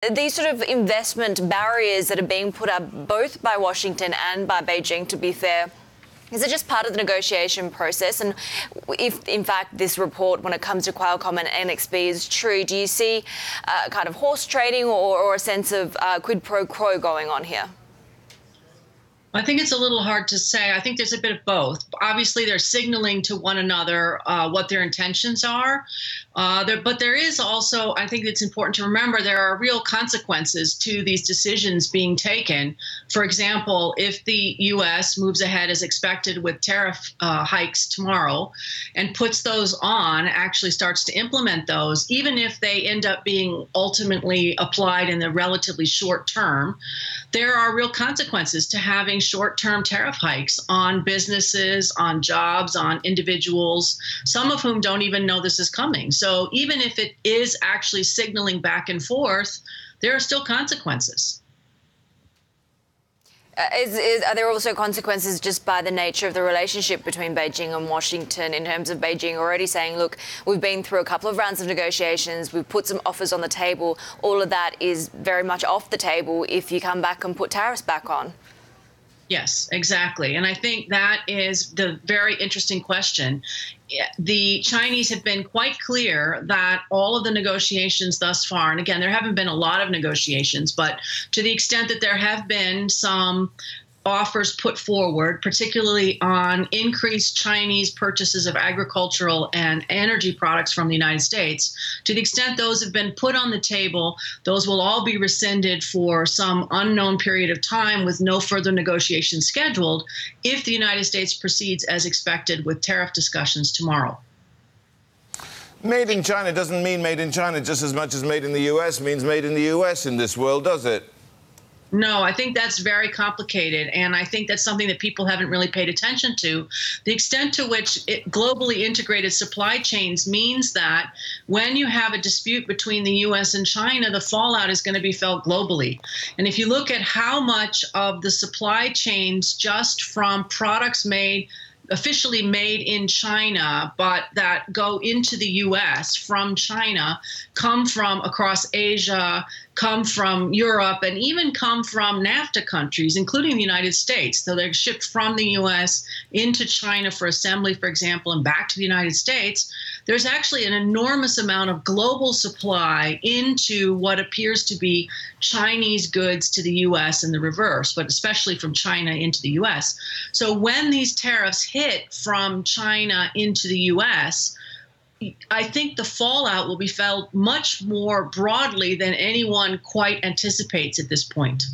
These sort of investment barriers that are being put up both by Washington and by Beijing, to be fair, is it just part of the negotiation process? And if, in fact, this report, when it comes to Qualcomm and NXP, is true, do you see kind of horse trading or a sense of quid pro quo going on here? I think it's a little hard to say. I think there's a bit of both. Obviously, they're signaling to one another what their intentions are. But there is also, I think it's important to remember, there are real consequences to these decisions being taken. For example, if the U.S. moves ahead as expected with tariff hikes tomorrow and puts those on, actually starts to implement those, even if they end up being ultimately applied in the relatively short term, there are real consequences to having short-term tariff hikes on businesses, on jobs, on individuals, some of whom don't even know this is coming. So even if it is actually signaling back and forth, there are still consequences. Are there also consequences just by the nature of the relationship between Beijing and Washington, in terms of Beijing already saying, look, we've been through a couple of rounds of negotiations, we've put some offers on the table, all of that is very much off the table if you come back and put tariffs back on? Yes, exactly. And I think that is the very interesting question. The Chinese have been quite clear that all of the negotiations thus far, and again, there haven't been a lot of negotiations, but to the extent that there have been some offers put forward, particularly on increased Chinese purchases of agricultural and energy products from the United States, to the extent those have been put on the table, those will all be rescinded for some unknown period of time with no further negotiations scheduled if the United States proceeds as expected with tariff discussions tomorrow. Made in China doesn't mean made in China just as much as made in the U.S. means made in the U.S. in this world, does it? No, I think that's very complicated, and I think that's something that people haven't really paid attention to. The extent to which globally integrated supply chains means that when you have a dispute between the U.S. and China, the fallout is going to be felt globally. And if you look at how much of the supply chains just from products officially made in China, but that go into the U.S. from China, come from across Asia, come from Europe, and even come from NAFTA countries, including the United States. So they're shipped from the U.S. into China for assembly, for example, and back to the United States. There's actually an enormous amount of global supply into what appears to be Chinese goods to the U.S. and the reverse, but especially from China into the U.S. So when these tariffs hit from China into the U.S., I think the fallout will be felt much more broadly than anyone quite anticipates at this point.